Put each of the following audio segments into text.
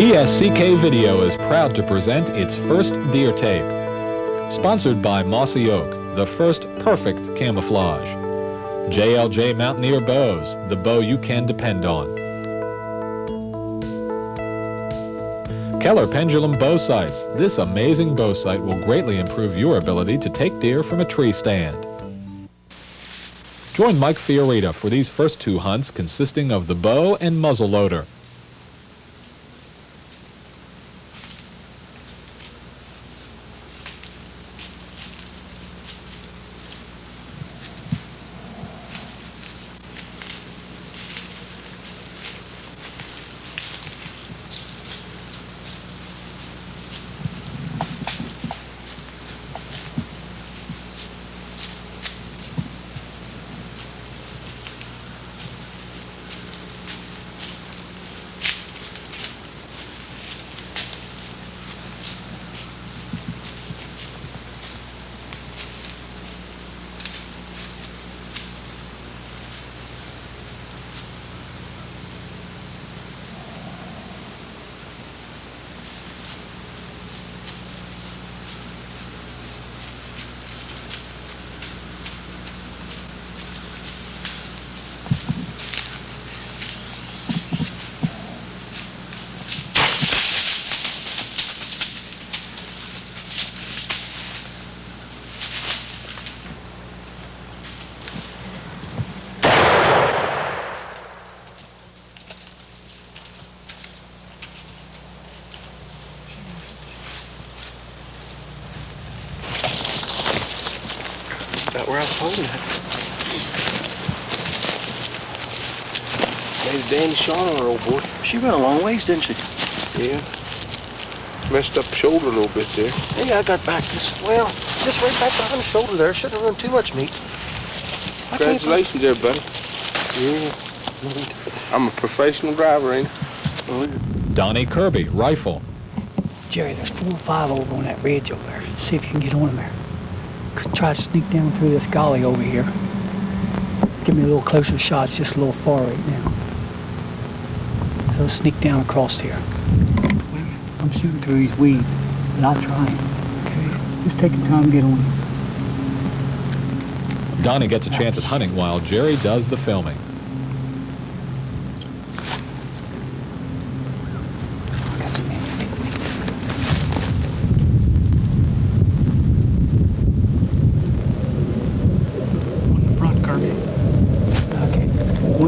PSCK Video is proud to present its first deer tape. Sponsored by Mossy Oak, the first perfect camouflage. JLJ Mountaineer Bows, the bow you can depend on. Keller Pendulum Bow Sights. This amazing bow sight will greatly improve your ability to take deer from a tree stand. Join Mike Fiorita for these first two hunts consisting of the bow and muzzle loader. Where I was holding it. Made a dandy shot on her, old boy. She ran a long ways, didn't she? Yeah. Messed up the shoulder a little bit there. Yeah, I got back just right back behind the shoulder there. Shouldn't have run too much meat. Congratulations there, buddy. Yeah. I'm a professional driver, ain't I? Donnie Kirby, rifle. Jerry, there's 4 or 5 over on that ridge over there. See if you can get on them there. Try to sneak down through this gully over here. Give me a little closer shot. It's just a little far right now. So sneak down across here. I'm shooting through these weeds, but I'll try. Okay? Just take your time and get on. Donnie gets a chance at hunting while Jerry does the filming.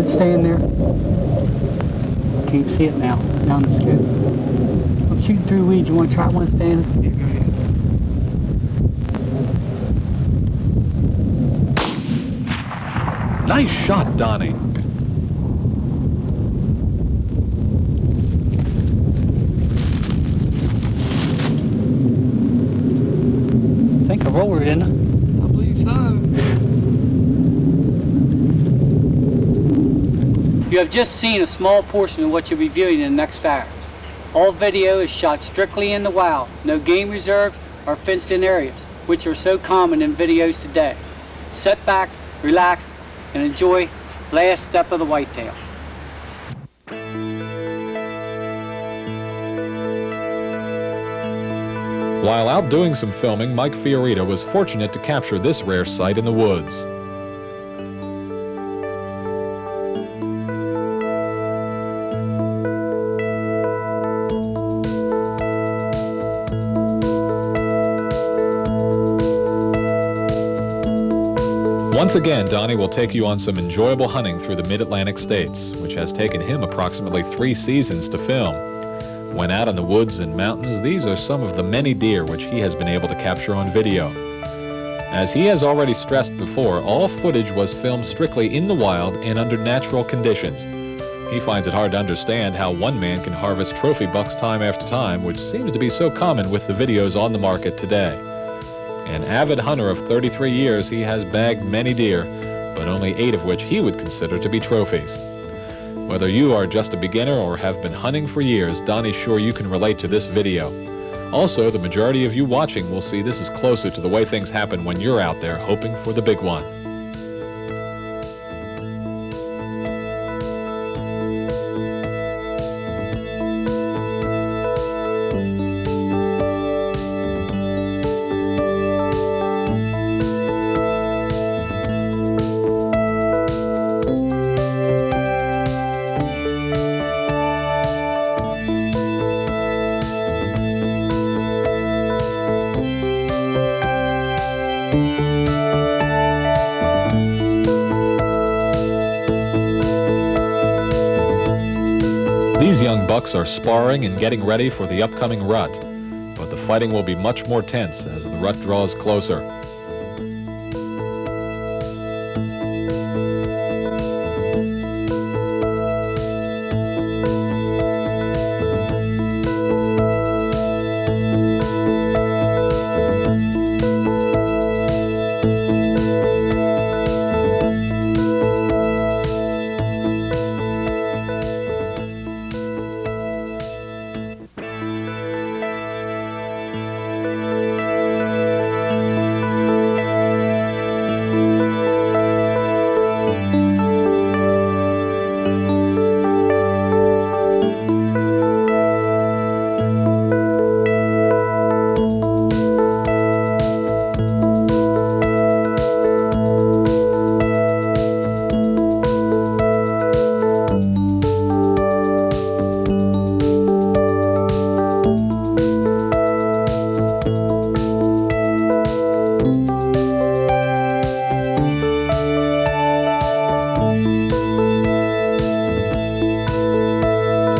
Staying there. Can't see it now. Down the scoop. I'm shooting through weeds. You want to try one standing? Yeah, go ahead. Nice shot, Donnie. I think I rolled it, didn't I? I believe so. You have just seen a small portion of what you'll be viewing in the next hour. All video is shot strictly in the wild, no game reserve or fenced-in areas, which are so common in videos today. Sit back, relax, and enjoy the last step of the whitetail. While out doing some filming, Mike Fiorita was fortunate to capture this rare sight in the woods. Once again, Donnie will take you on some enjoyable hunting through the mid-Atlantic states, which has taken him approximately 3 seasons to film. When out in the woods and mountains, these are some of the many deer which he has been able to capture on video. As he has already stressed before, all footage was filmed strictly in the wild and under natural conditions. He finds it hard to understand how one man can harvest trophy bucks time after time, which seems to be so common with the videos on the market today. An avid hunter of 33 years, he has bagged many deer, but only 8 of which he would consider to be trophies. Whether you are just a beginner or have been hunting for years, Donnie's sure you can relate to this video. Also, the majority of you watching will see this is closer to the way things happen when you're out there hoping for the big one. These young bucks are sparring and getting ready for the upcoming rut, but the fighting will be much more tense as the rut draws closer.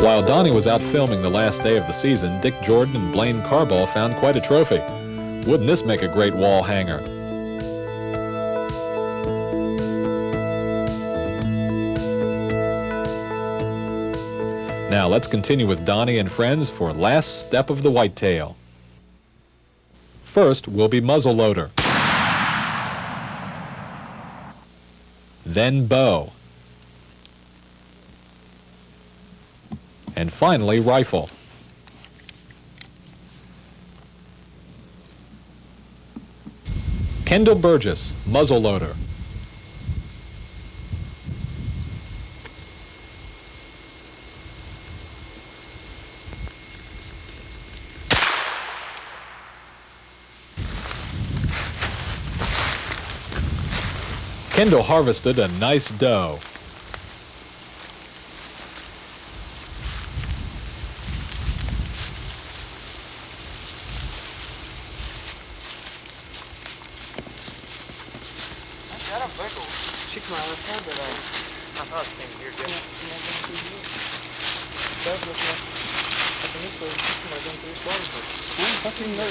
While Donnie was out filming the last day of the season, Dick Jordan and Blaine Carball found quite a trophy. Wouldn't this make a great wall hanger? Now let's continue with Donnie and friends for last step of the whitetail. First will be muzzleloader, then bow, and finally rifle. Kendall Burgess, muzzleloader. Kendall harvested a nice doe. She come out of her, but I thought it came here, Jeff. It does look like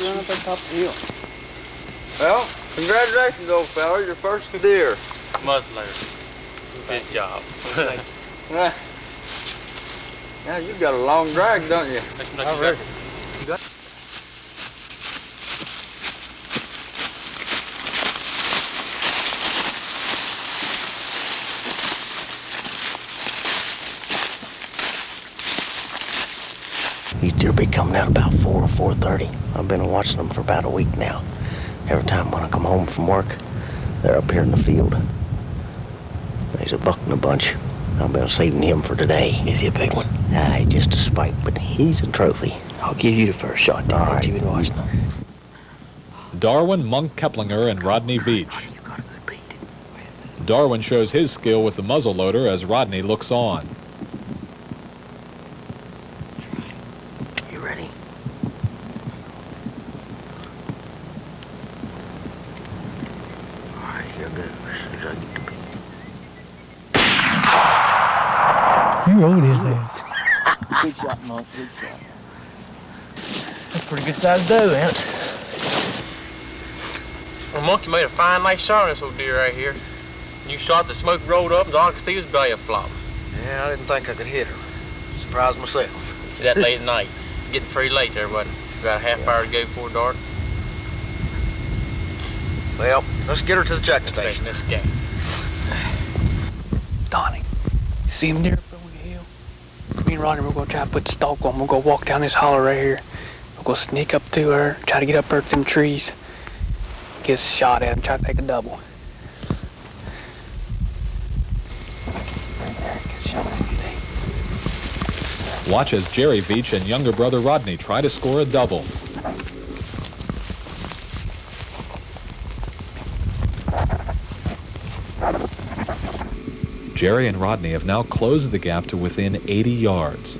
run up on top of the hill. Well, congratulations, old fella. Your first deer. Muzzleloader. Good job. Now you've got a long drag, don't you? I reckon. These deer be coming out about 4 or 4:30. I've been watching them for about a week now. Every time when I come home from work, they're up here in the field. There's a buck in a bunch. I've been saving him for today. Is he a big one? Aye, just a spike, but he's a trophy. I'll give you the first shot then. All right. You've been watching them. Darwin, Monk Keplinger, and Rodney Veach. You got a good beat. Darwin shows his skill with the muzzleloader as Rodney looks on. You ready? All right, here goes. As I get the beat. You rode his ass. Good shot, Monk. Good shot. That's a pretty good sized doe, ain't it? Well, Monkey made a fine, nice shot on this old deer right here. You shot, the smoke rolled up, and all I could see was belly flop. Yeah, I didn't think I could hit her. Surprised myself. That late at night. Getting pretty late there, wasn't it? About a half hour to go before dark. Well, let's get her to the checking station. Let's go. Donnie, you see him deer up over the hill? Me and Rodney, we're going to try to put the stalk on. We're going to walk down this holler right here. We're going to sneak up to her, try to get up her to them trees. Get a shot at him, try to take a double. Watch as Jerry Veach and younger brother Rodney try to score a double. Jerry and Rodney have now closed the gap to within 80 yards.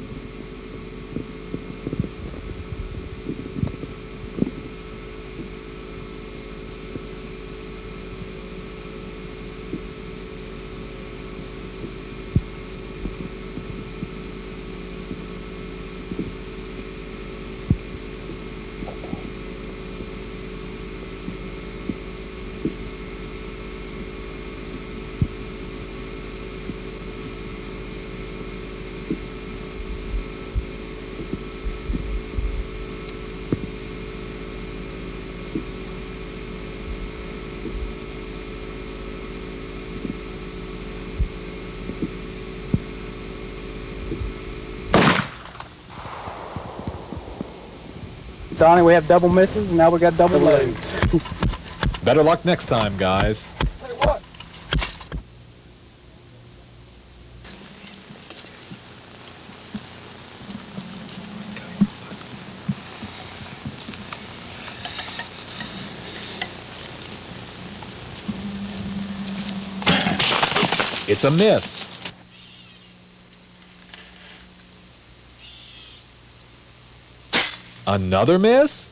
Donnie, we have double misses, and now we got double loads. Better luck next time, guys. Tell you what. It's a miss. Another miss?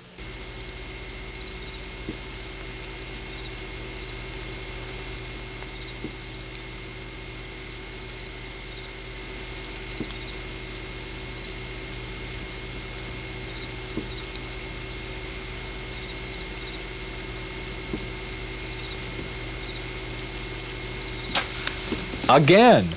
Again.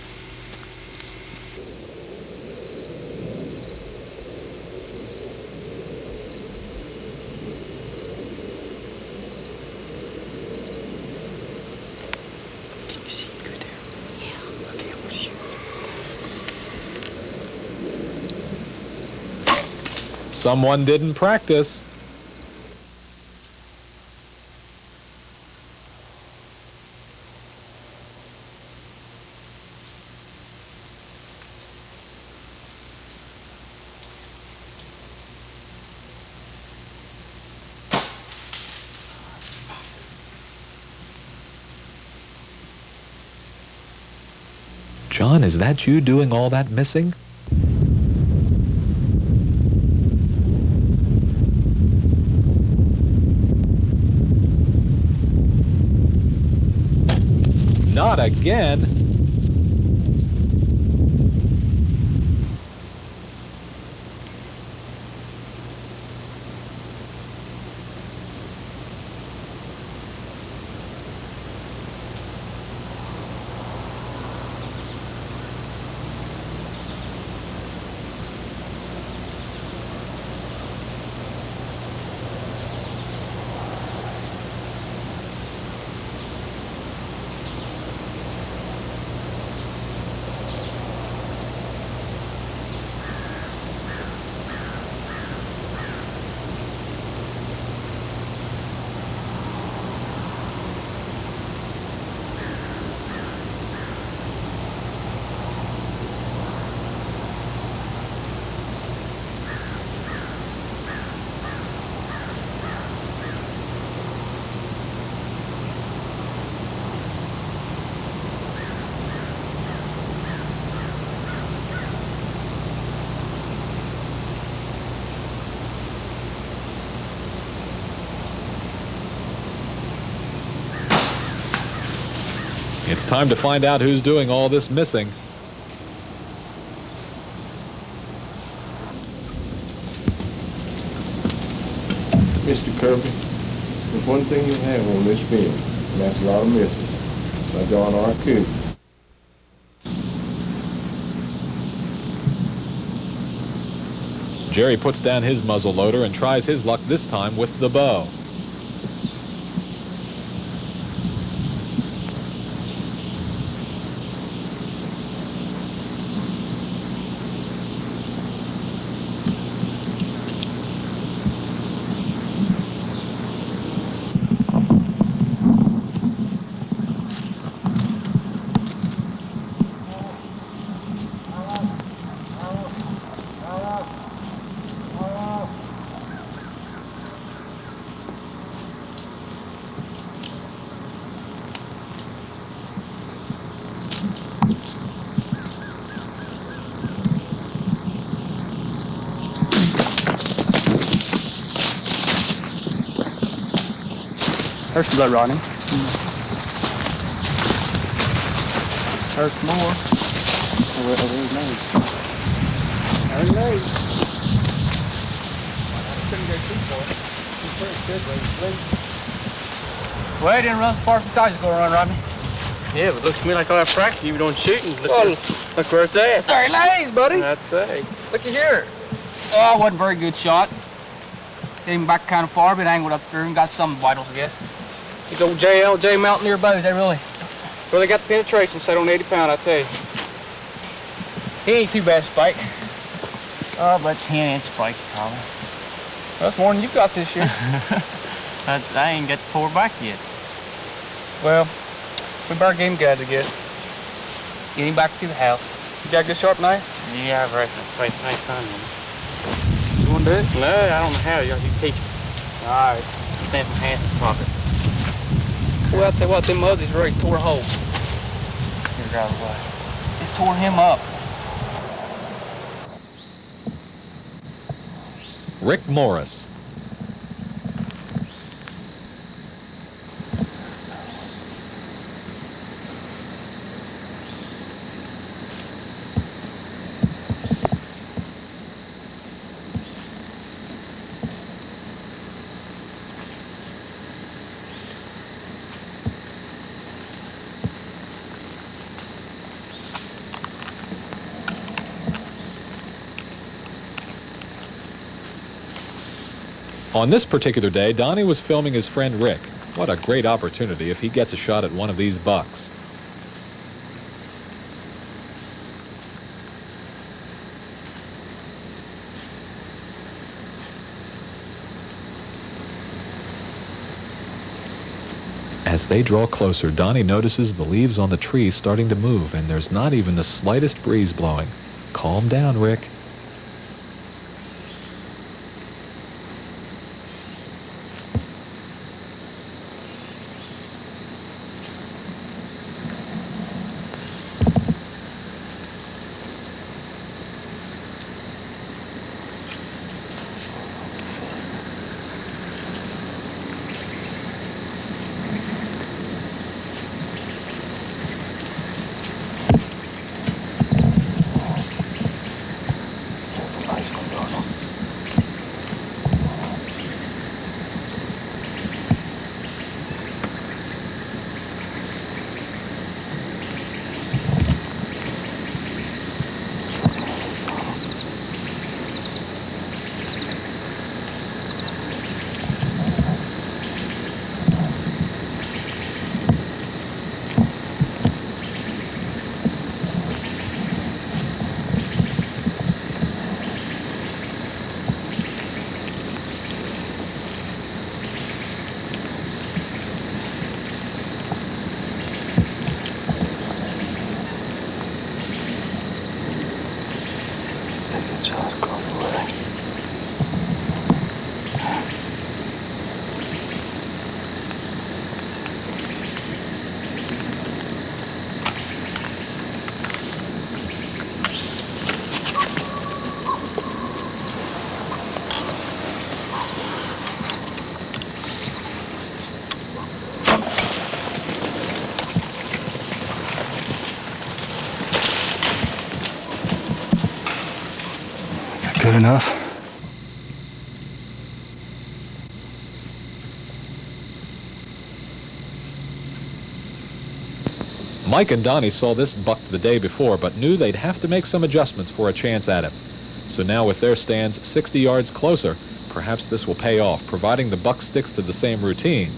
Someone didn't practice. John, is that you doing all that missing? Not again. It's time to find out who's doing all this missing. Mr. Kirby, there's one thing you have on this film, and that's a lot of misses. By John R. Cook. Jerry puts down his muzzle loader and tries his luck this time with the bow. There's some blood, Rodney. Hurts more. Over his nose. His nose. Couldn't go too far. He's pretty good where he's sleeping. Well, he didn't run as far as we thought he was going to run, Rodney. Yeah, but it looks to me like all that practice you've been doing shooting. Look where it's at. There he lays, buddy. That's it. Looky here. Oh, wasn't a very good shot. Came back kind of far, but angled up through and got some vitals, I guess. These old JLJ Mountaineer bows, they really got the penetration set on 80 pound, I tell you. He ain't too bad spike. Oh, but 10-inch spike, probably. That's more than you got this year. I ain't got the 4 back yet. Well, we better get him guys, I guess. Get him back to the house. You got a good sharp knife? Yeah, I've raced nice time. You want to do it? No, I don't know how. You teach me. All right. Stand some hands in the pocket. Well, I'll tell you what, them muzzies really tore a hole. Here, drive away. It tore him up. Rick Morris. On this particular day, Donnie was filming his friend Rick. What a great opportunity if he gets a shot at one of these bucks. As they draw closer, Donnie notices the leaves on the trees starting to move, and there's not even the slightest breeze blowing. Calm down, Rick. Good enough. Mike and Donnie saw this buck the day before, but knew they'd have to make some adjustments for a chance at him. So now with their stands 60 yards closer, perhaps this will pay off, providing the buck sticks to the same routine.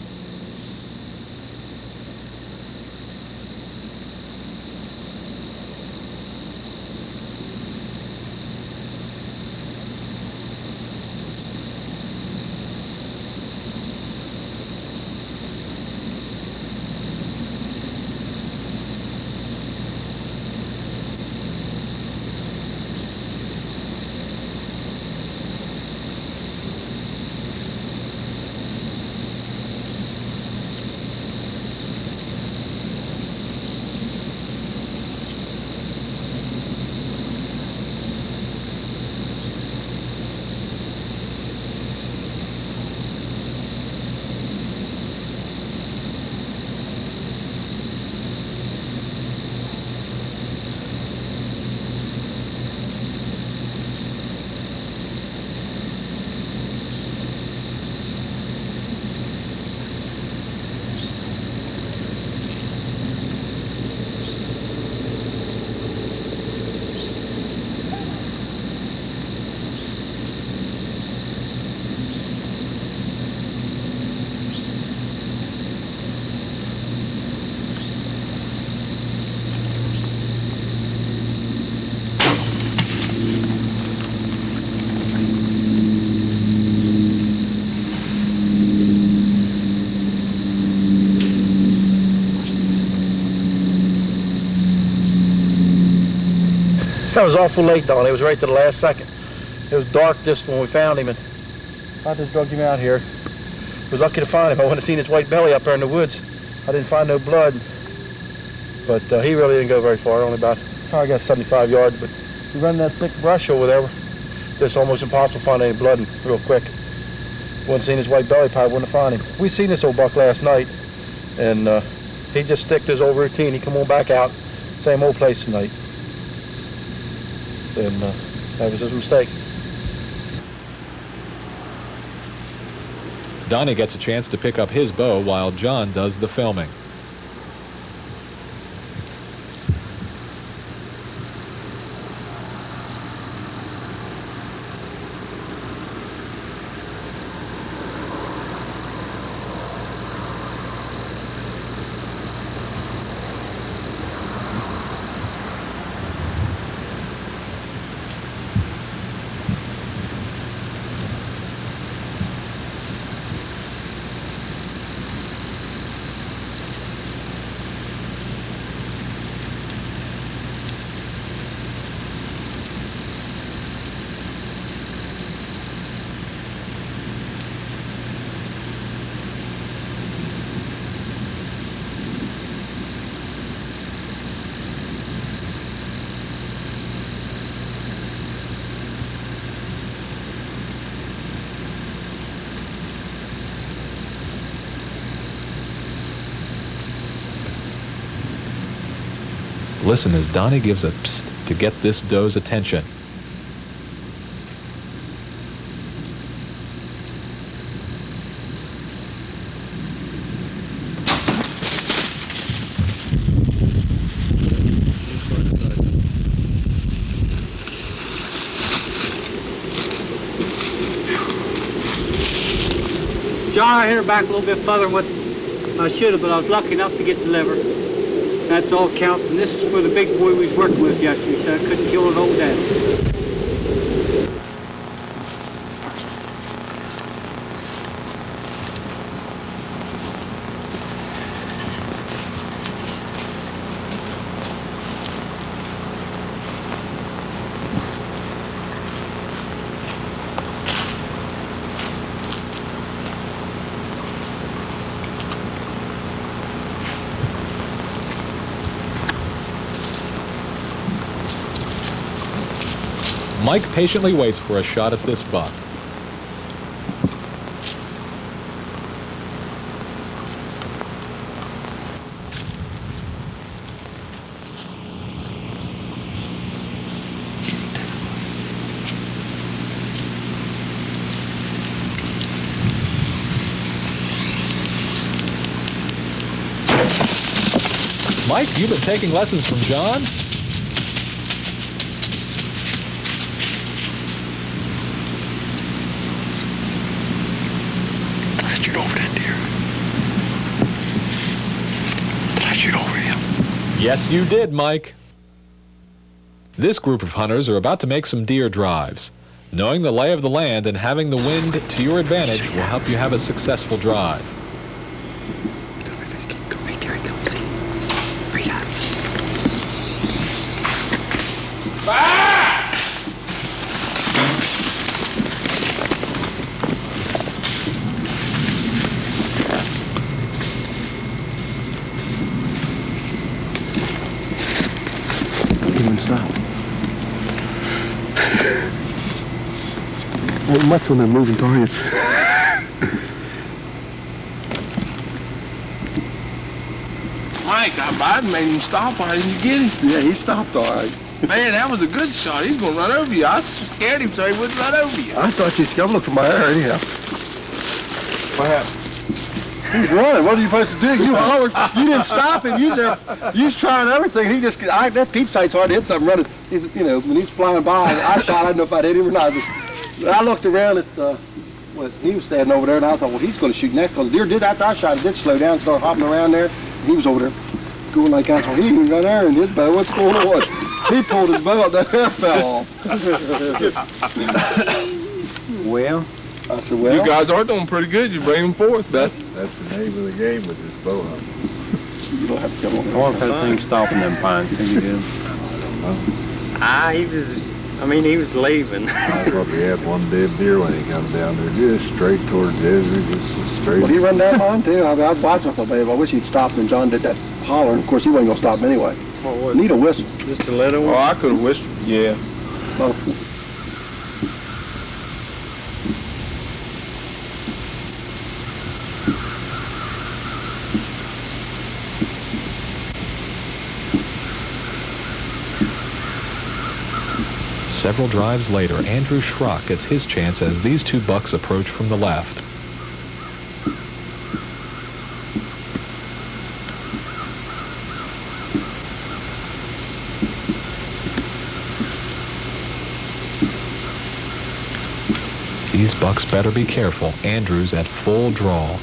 That was awful late, Don. It was right to the last second. It was dark just when we found him, and I just drug him out here. Was lucky to find him. I wouldn't have seen his white belly up there in the woods. I didn't find no blood, but he really didn't go very far. Only about, I guess, 75 yards. But we run that thick brush over there. It's almost impossible to find any blood real quick. Wouldn't seen his white belly, probably wouldn't have found him. We seen this old buck last night, and he just stick to his old routine. He come on back out, same old place tonight. And that was his mistake. Donnie gets a chance to pick up his bow while John does the filming. Listen as Donnie gives a psst to get this doe's attention. John, I hit her back a little bit further than what I should have, but I was lucky enough to get the liver. That's all counts, and this is for the big boy we was working with yesterday, so I couldn't kill an old dad. Mike patiently waits for a shot at this buck. Mike, you've been taking lessons from John? Shoot over that deer. Did I shoot over him? Yes, you did, Mike. This group of hunters are about to make some deer drives. Knowing the lay of the land and having the wind to your advantage will help you have a successful drive. Here he comes. Right up. Stop. Ain't much when they're moving targets. Mike, Biden made him stop. Why didn't you get him? Yeah, he stopped all right. Man, that was a good shot. He's going to run over you. I scared him so he wouldn't run over you. I thought you'd come look for my hair anyhow. What happened? He's running. What are you supposed to do? You hollered. You didn't stop him. You was trying everything. He just, that peep sight's hard to hit something running. He's, you know, when he's flying by, I shot. I didn't know if I'd hit him or not. I looked around at, he was standing over there, and I thought, well, he's going to shoot next. Because the deer did, after I shot it, did slow down and start hopping around there. And he was over there going like that. So he was right there, and his bow, what's going on? He pulled his bow out, that hair fell off. Well, I said, well. You guys are doing pretty good. You bring them forth. That's the name of the game with this bow hunt. You don't have to come on. I wonder if that thing's stopping them pines. Can you do? I don't know. He was leaving. I probably had one dead deer when he come down there, just straight towards Ezra, just straight. Well, he run that line too. I was watching for babe. I wish he'd stopped when John did that hollering. Of course, he wasn't gonna stop him anyway. What was Need a whistle. Just a little one? Oh, I could have whistled, yeah. Well, Several drives later, Andrew Schrock gets his chance as these two bucks approach from the left. These bucks better be careful. Andrew's at full draw.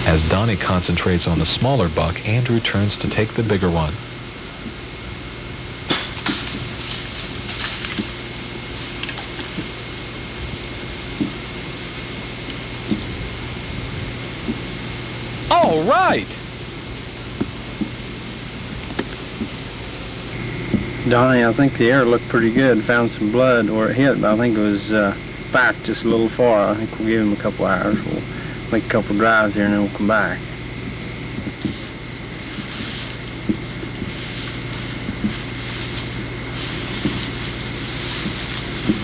As Donnie concentrates on the smaller buck, Andrew turns to take the bigger one. All right! Donnie, I think the air looked pretty good. Found some blood where it hit, but I think it was back just a little far. I think we'll give him a couple hours. We'll make a couple drives here and then we'll come back.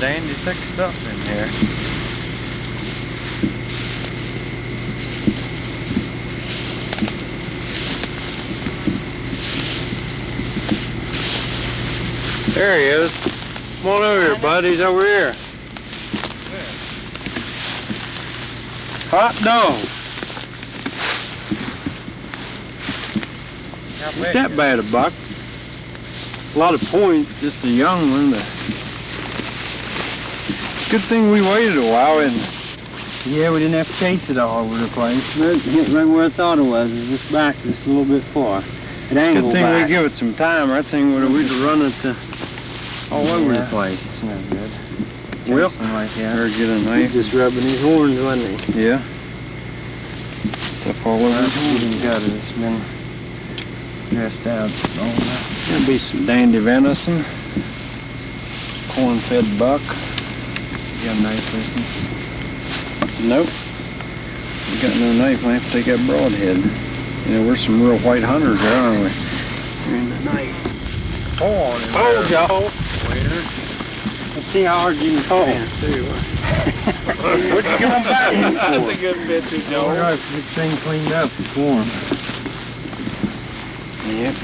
Dandy thick stuff in here. There he is. Come on over here, bud. He's over here. Hot dog. Not that bad a buck. A lot of points, just a young one. But good thing we waited a while, isn't it? Yeah, we didn't have to chase it all over the place. It hit right where I thought it was. It's just back just a little bit far. It angled good thing back. We give it some time. I think we'd run it all over the place. It's not good. Well, like that. Or get a knife. Just rubbing his horns, wasn't he? Yeah. Stuff all over his horns. Even got it. It's been dressed out. There'll be some dandy venison. Corn-fed buck. You got a knife with me? Nope. We got no knife. I have to take that broadhead. You know, we're some real white hunters there, aren't we? We're in the knife. Pull on him. Oh, y'all. Let's see how hard you can pull. What you going back for? That's a good picture, Joe. All right, get thing cleaned up for him. Yep.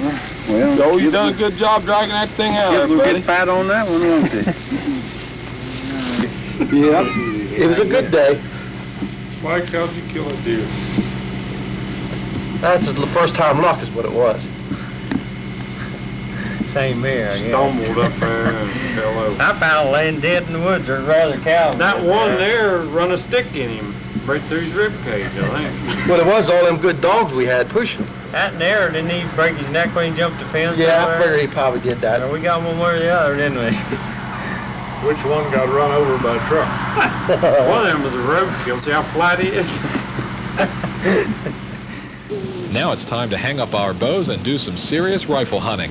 Well, Joe, you done a good job dragging that thing out. We'll get fat on that one, won't we? yeah, it was a good day. Mike, how'd you kill a deer? That's the first time luck is what it was. Same here, I guess. Stumbled up there and fell over. I found laying dead in the woods, or rather cow. That one there run a stick in him, right through his rib cage, I think. Well, it was all them good dogs we had pushing. That there, didn't he break his neck when he jumped the fence? Yeah, I figured he probably did that. So we got one way or the other, didn't we? Which one got run over by a truck? One of them was a roadkill. See how flat he is? Now it's time to hang up our bows and do some serious rifle hunting.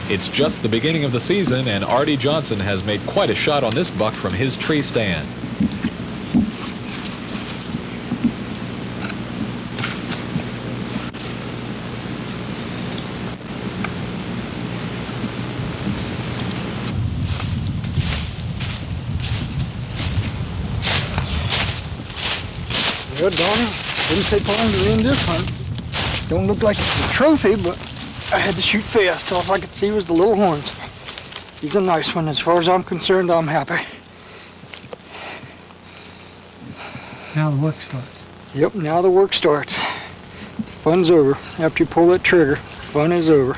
It's just the beginning of the season, and Artie Johnson has made quite a shot on this buck from his tree stand. Well, Donnie, didn't take long to win this hunt. Don't look like it's a trophy, but I had to shoot fast. All I could see was the little horns. He's a nice one. As far as I'm concerned, I'm happy. Now the work starts. Yep, now the work starts. The fun's over. After you pull that trigger, fun is over.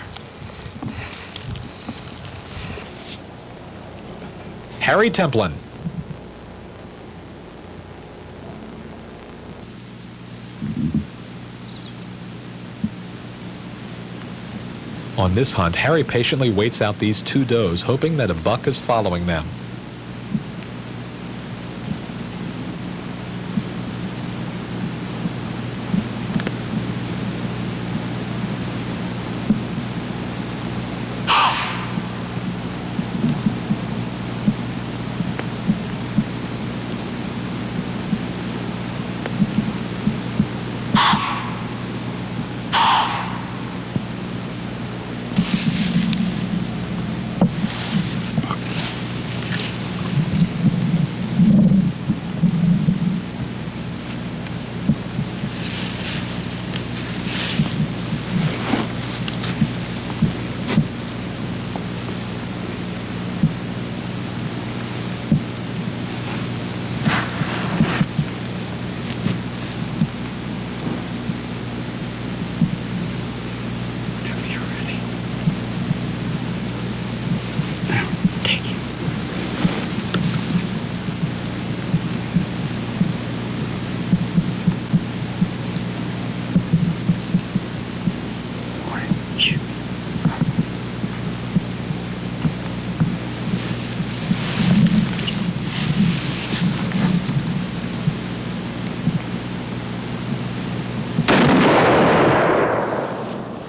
Harry Templin. On this hunt, Harry patiently waits out these two does, hoping that a buck is following them.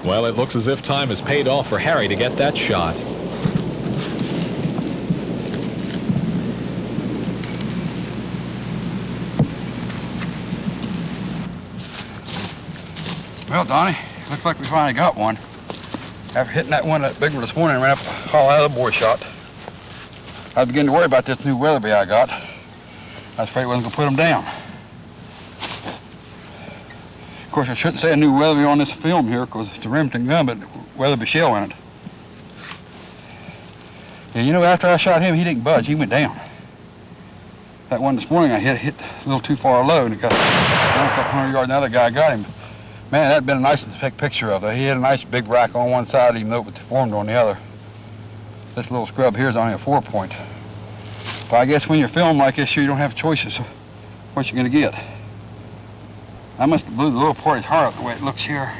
Well, it looks as if time has paid off for Harry to get that shot. Well, Donnie, looks like we finally got one. After hitting that one, that big one this morning, ran up the haul out of the boy shot. I was beginning to worry about this new Weatherby I got. I was afraid I wasn't going to put him down. Of course, I shouldn't say a new Weatherby on this film here because it's a Remington gun, but Weatherby shell in it. And you know, after I shot him, he didn't budge. He went down. That one this morning I hit a little too far low, and it got a couple hundred yards. Another guy got him. Man, that'd been a nice to take a picture of. He had a nice big rack on one side, even though it was deformed on the other. This little scrub here is only a 4-point. But I guess when you're filming like this, you don't have choices. What you gonna get? I must have blew the little part of his heart up the way it looks here.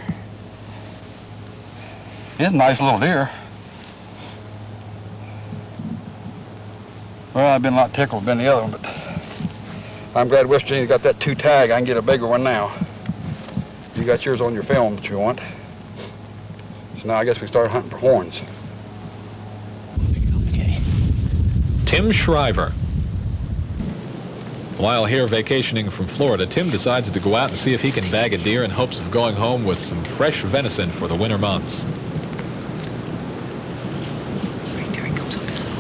He's a nice little deer. Well, I've been a lot tickled than the other one, but I'm glad West Virginia got that 2 tag. I can get a bigger one now. You got yours on your film that you want. So now I guess we start hunting for horns. Okay. Tim Shriver. While here vacationing from Florida, Tim decides to go out and see if he can bag a deer in hopes of going home with some fresh venison for the winter months. Right there he comes up this hill,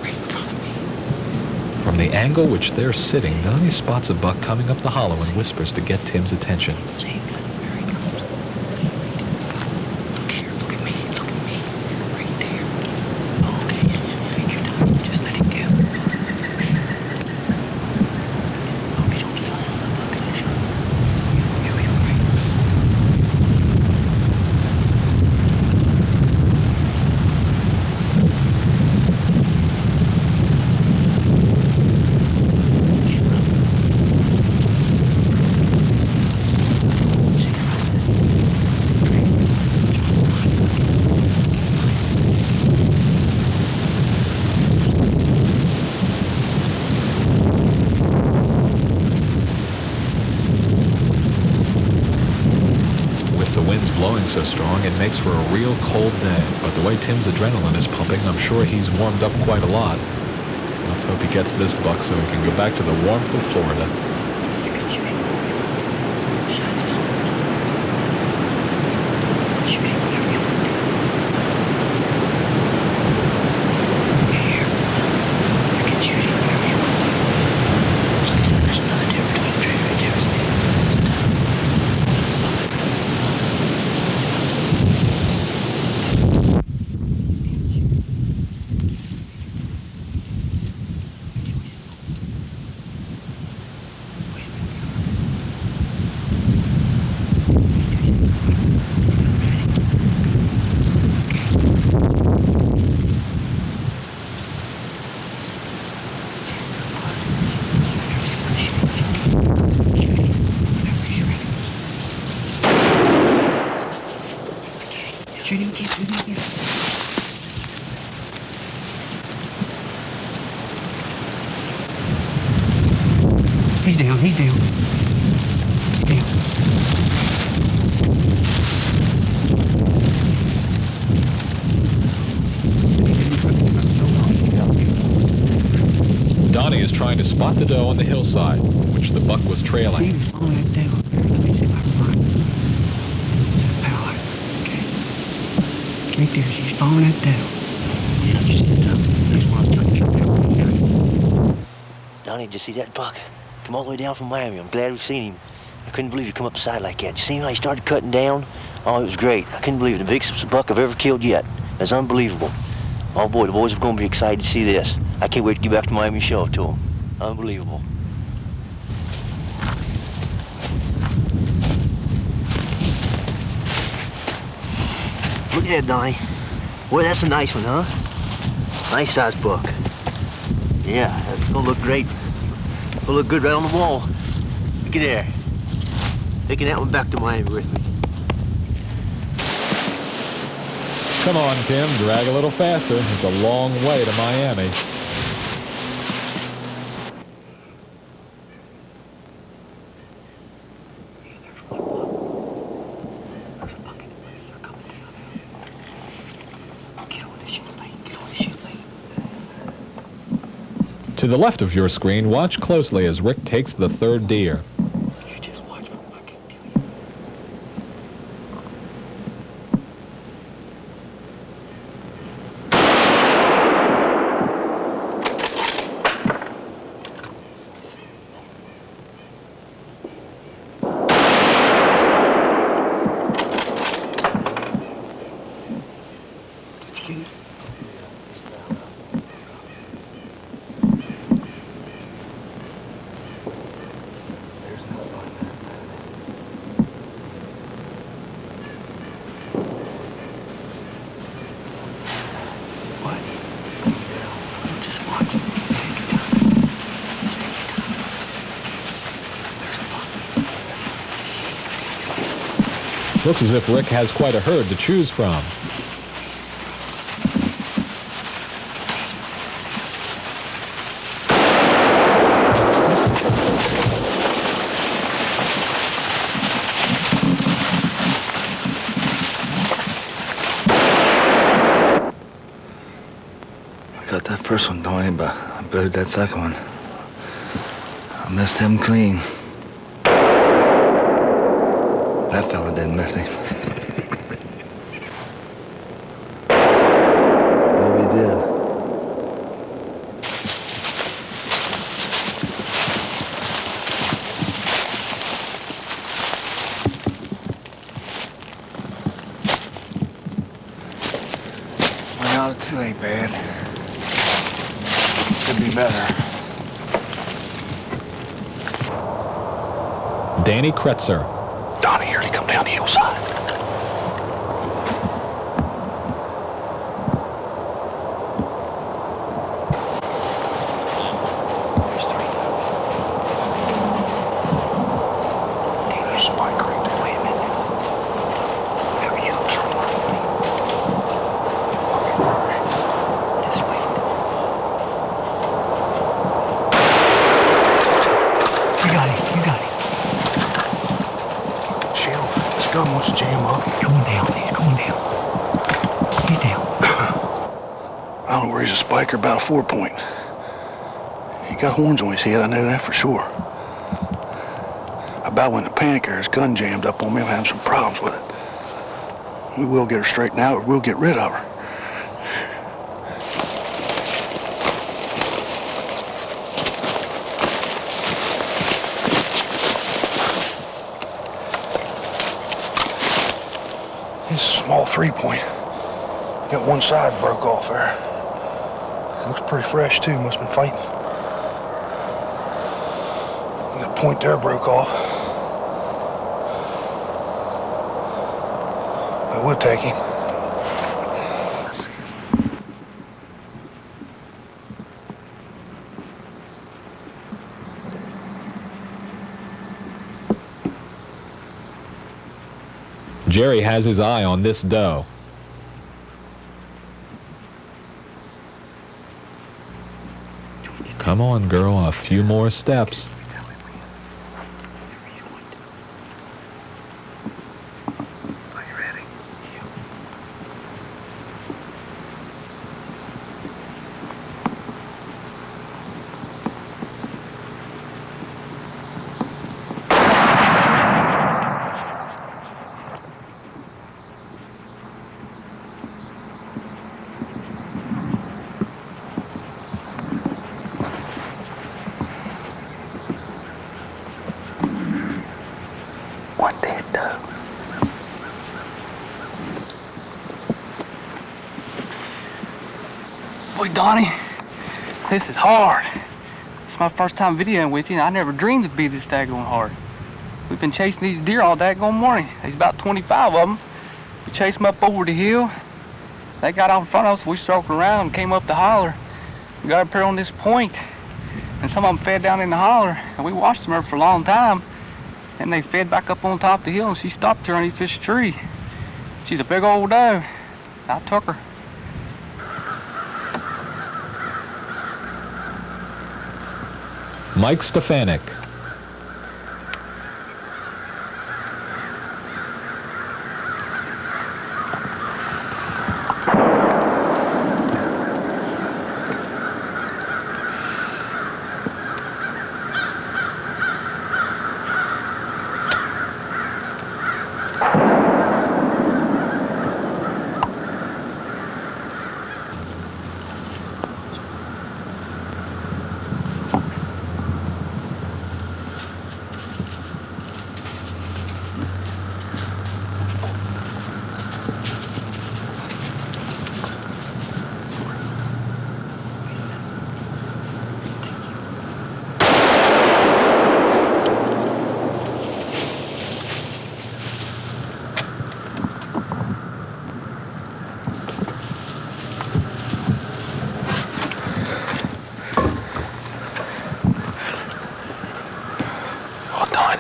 right in front of me. From the angle which they're sitting, Donnie spots a buck coming up the hollow and whispers to get Tim's attention. See, there he comes. Look here, look at me, right there. Okay, take your time, just let him go. so strong it makes for a real cold day. But the way Tim's adrenaline is pumping, I'm sure he's warmed up quite a lot. Let's hope he gets this buck so he can go back to the warmth of Florida. He's down, he's down. He's down. Donnie is trying to spot the doe on the hillside, which the buck was trailing. He's following that down. Let me see if I can find him. Power. Okay. Right there, she's following that down. Yeah, you see the doe? That's what I was trying to get there. Donnie, did you see that buck? Come all the way down from Miami. I'm glad we've seen him. I couldn't believe he come up the side like that. Did you see how he started cutting down? Oh, it was great. I couldn't believe it. The biggest buck I've ever killed yet. That's unbelievable. Oh boy, the boys are going to be excited to see this. I can't wait to get back to Miami and show it to them. Unbelievable. Look at that, Donnie. Boy, that's a nice one, huh? Nice sized buck. Yeah, that's gonna look great. Gonna look good right on the wall. Look at there. Taking that one back to Miami with me. Come on, Tim, drag a little faster. It's a long way to Miami. To the left of your screen, watch closely as Rick takes the third deer. You just watch for him, I can tell you. Did you get it? Looks as if Rick has quite a herd to choose from. I got that first one, Donnie, but I buried that second one. I missed him clean. That fella didn't miss him. Maybe he did. One out of two ain't bad. Could be better. Danny Kretzer. Donnie, here he come down the hillside. You got it. Gun wants to sure he's a spiker, about a 4-point. He got horns on his head, I know that for sure. About when the panic or his gun jammed up on me, I'm having some problems with it. We will get her straightened out, or we'll get rid of her. It's a small 3-point. Got one side broke off there. Looks pretty fresh too, must have been fighting. Got a point there broke off. I would take him. Jerry has his eye on this doe. Come on, girl, a few more steps. What that doe? Boy, Donnie, this is hard. It's my first time videoing with you, and I never dreamed it'd be this daggone hard. We've been chasing these deer all daggone morning. There's about 25 of them. We chased them up over the hill. They got out in front of us. We circled around and came up the holler. We got up here on this point, and some of them fed down in the holler, and we watched them there for a long time. And they fed back up on top of the hill, and she stopped here underneath this tree. She's a big old doe. I took her. Mike Stefanik.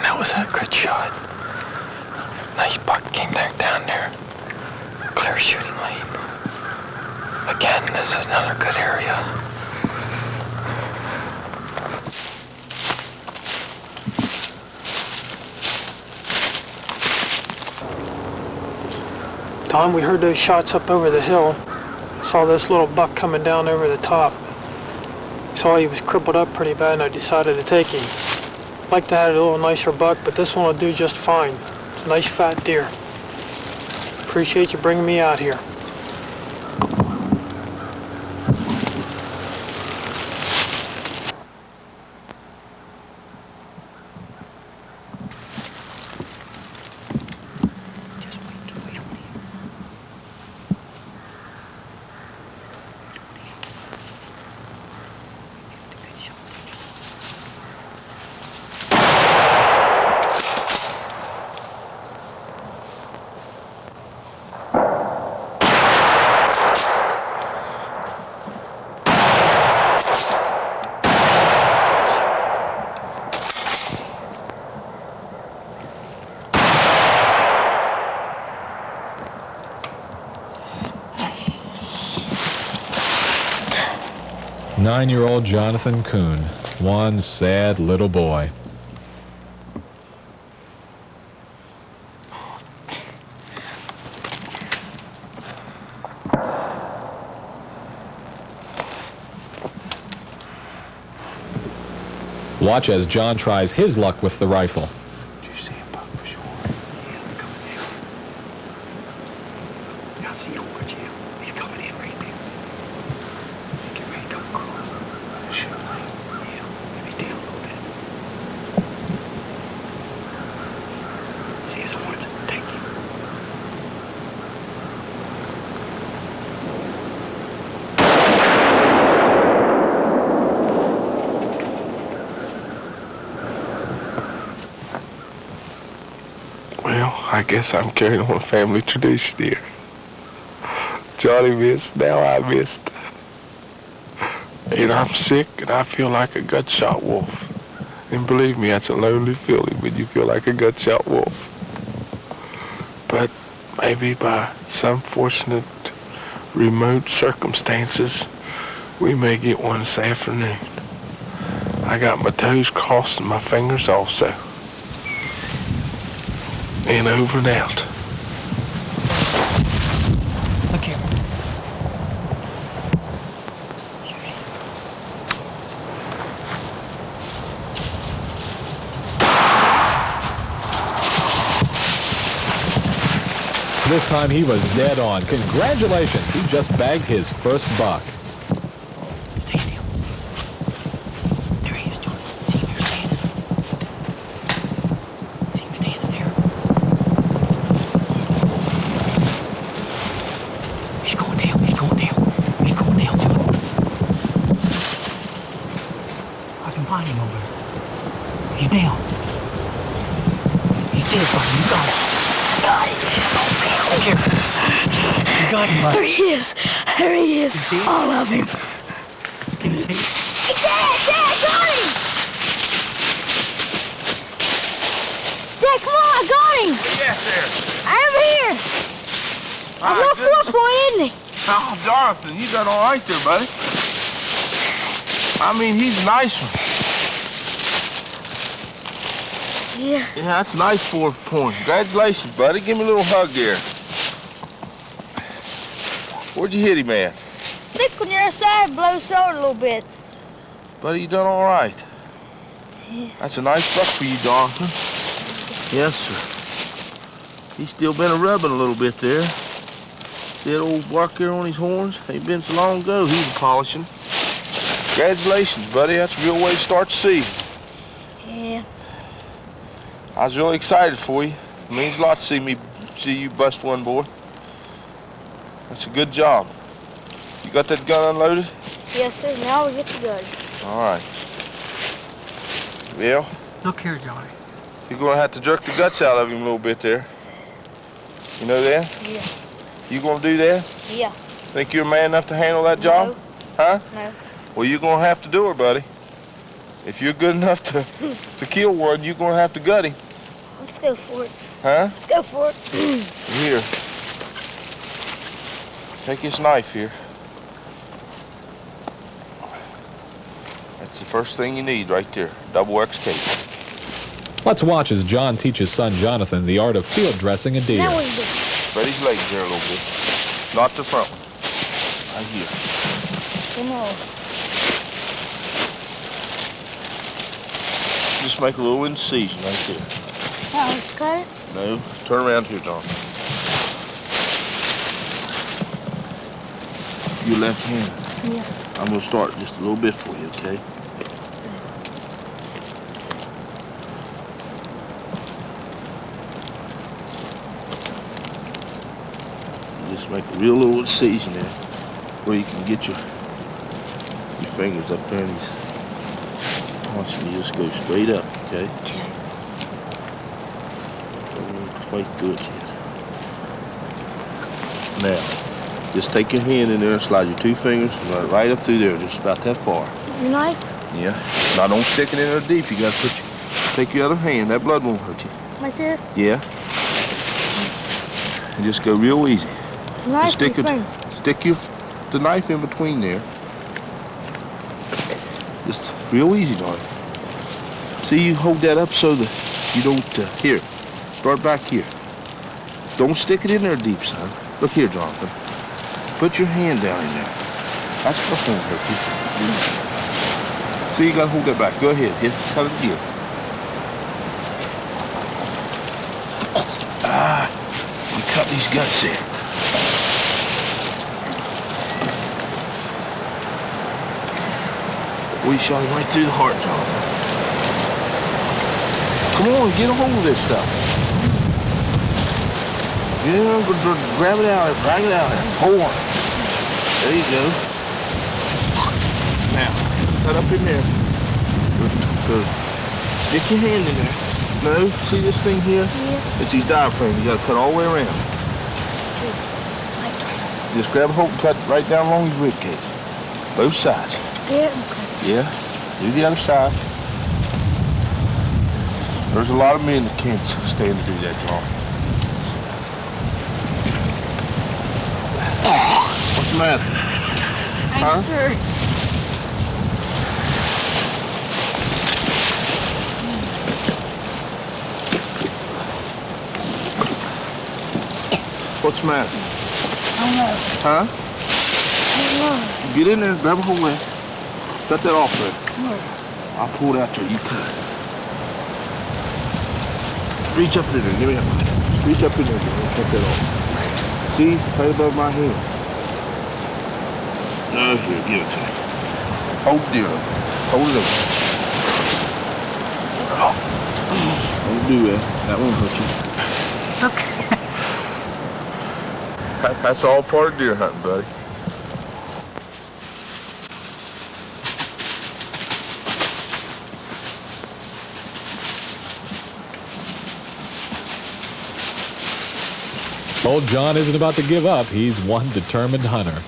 That was a good shot. Nice buck came down there. Clear shooting lane. Again, this is another good area. Don, we heard those shots up over the hill. Saw this little buck coming down over the top. Saw he was crippled up pretty bad, and I decided to take him. Like to have a little nicer buck, but this one will do just fine. It's a nice fat deer. Appreciate you bringing me out here. Nine-year-old Jonathan Kuhn, one sad little boy. Watch as John tries his luck with the rifle. Did you see a buck for sure? Yeah, they're coming down. I see your watch here. He's coming in right there. Get ready to come across. Shoot him. Yeah, maybe down a little bit. See his horns. Take him. Well, I guess I'm carrying on a family tradition here. Johnny missed, now I missed. And I'm sick and I feel like a gut-shot wolf. And believe me, that's a lonely feeling when you feel like a gut-shot wolf. But maybe by some fortunate remote circumstances, we may get one this afternoon. I got my toes crossed and my fingers also. And over and out. Look here. This time he was dead on. Congratulations, he just bagged his first buck. Stay still. There he is, Johnny. See him there standing. See him standing there. He's going down. He's going down. He's going down, Johnny. I can find him over there. He's down. He's dead, buddy. You got him. Got it. Look here. You got him, buddy. There he is. There he is. All of him. Can you see? Hey, Dad! Dad, got him! Dad, come on, I got him! Where you at there? Over here. That's a 4-point, isn't he? Oh, Jonathan, you got all right there, buddy. I mean, he's a nice one. Yeah. Yeah, that's a nice 4-point. Congratulations, buddy. Give me a little hug here. Where'd you hit him at? Thick on your side, blow short a little bit. Buddy, you done all right. Yeah. That's a nice buck for you, Jonathan. Yes, sir. He's still been a-rubbing a little bit there. See that old bark there on his horns? Ain't been so long ago he was polishing. Congratulations, buddy. That's a real way to start the season. Yeah. I was really excited for you. It means a lot to see you bust one, boy. That's a good job. You got that gun unloaded? Yes, sir. Now we get the gun. All right. Well, Look here, Johnny. you're gonna have to jerk the guts out of him a little bit there. You know that? Yeah. You gonna do that? Yeah. Think you're man enough to handle that job? Huh? No. Well, you're gonna have to do it, buddy. If you're good enough to kill one, you're gonna have to gut him. Let's go for it. Huh? Let's go for it. Here. Take this knife here. That's the first thing you need right there. Double X tape. Let's watch as John teaches son Jonathan the art of field dressing a deer. Now what do you do? Spread his legs there a little bit. Not the front one. Right here. Come on. Just make a little incision right there. Now let's cut it. No, turn around here, John. Your left hand. Yeah. I'm gonna start just a little bit for you, okay? Just make a real little incision there where you can get your fingers up there in these haunches, and you just go straight up, okay? Okay. Don't quite do it yet. Now, just take your hand in there and slide your 2 fingers right up through there, just about that far. Your knife? Yeah. Now don't stick it in there deep. You gotta take your other hand. That blood won't hurt you. Right there? Yeah. And just go real easy. Knife Stick and the knife in between there. Just real easy, darling. See, you hold that up so that you don't, here, start back here. Don't stick it in there deep, son. Look here, Jonathan. Put your hand down in there. That's not gonna hurt you. See, you gotta hold that back. Go ahead. Hit, cut it again. We cut these guts here. We shot him right through the heart, John. Come on, get a hold of this stuff. Yeah, grab it out, drag it out there. Hold on. There you go. Now, cut up in there. Good. Stick your hand in there. No, see this thing here? Yeah. It's these diaphragms. You gotta cut all the way around. Just grab a hold and cut right down along his rib cage. Both sides. Yeah. Yeah. Do the other side. There's a lot of men that can't stand to do that, John. What's the matter? Huh? Hurt. What's the matter? I don't know. Huh? I don't know. Get in there, grab a hold there. Cut that off there. No. I'll pull it out there, you cut it. Reach up in there, give me that knife. Reach up in there, cut that off. See, right above my hand. No, here, give it to me. Hold the deer up. Hold it up. Don't do that. That won't hurt you. Okay. That's all part of deer hunting, buddy. Old John isn't about to give up. He's one determined hunter.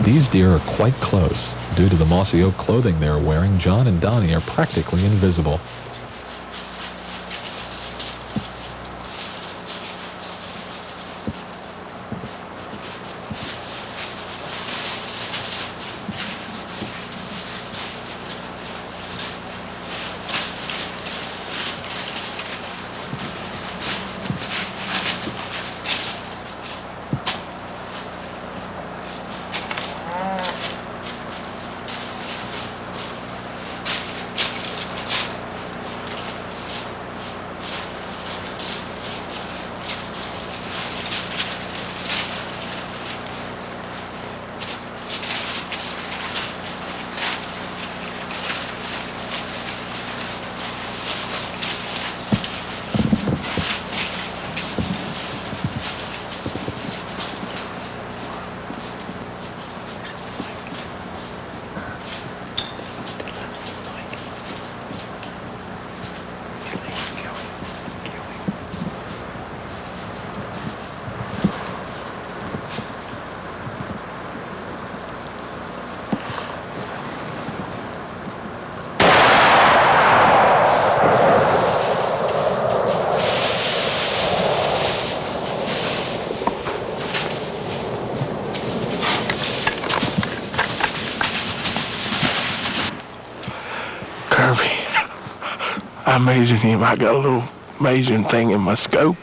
These deer are quite close. Due to the mossy oak clothing they're wearing, John and Donnie are practically invisible. I measured him. I got a little measuring thing in my scope,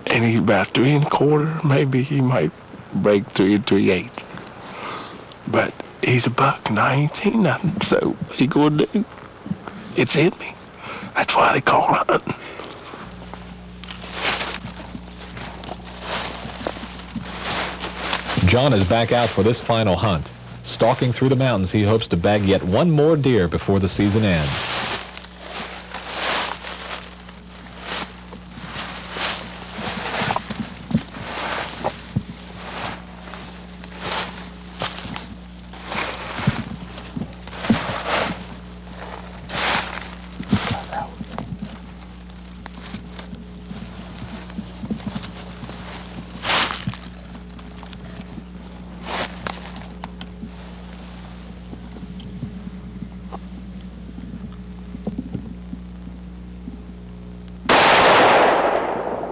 and he's about 3 1/4. Maybe he might break 3 3/8. But he's a buck, and I ain't seen nothing, so he gonna do. It's in me. That's why they call it hunting. John is back out for this final hunt. Stalking through the mountains, he hopes to bag yet one more deer before the season ends.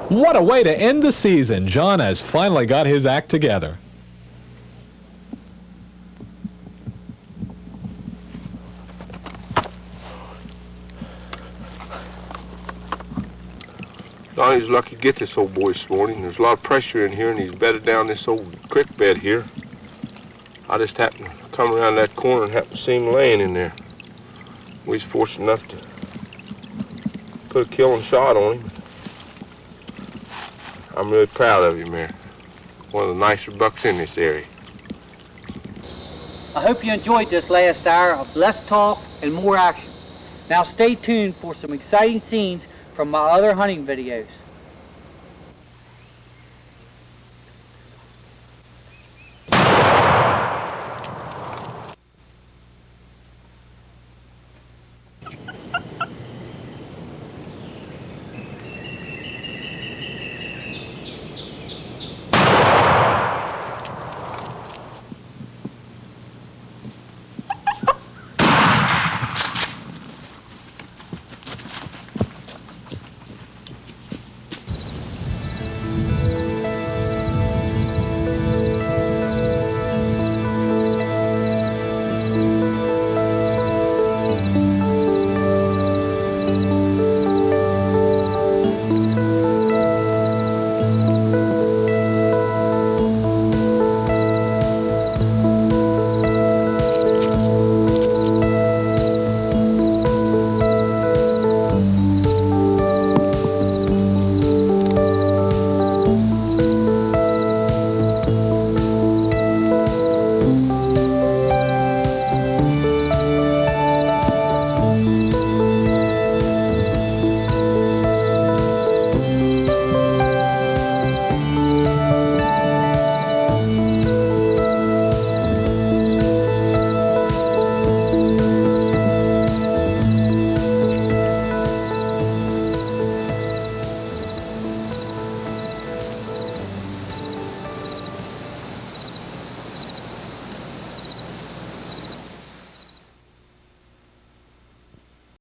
What a way to end the season. John has finally got his act together. Donnie's lucky to get this old boy this morning. There's a lot of pressure in here, and he's bedded down this old creek bed here. I just happened to come around that corner and happened to see him laying in there. We was fortunate enough to put a killing shot on him. I'm really proud of you, Mary. One of the nicer bucks in this area. I hope you enjoyed this last hour of less talk and more action. Now stay tuned for some exciting scenes from my other hunting videos.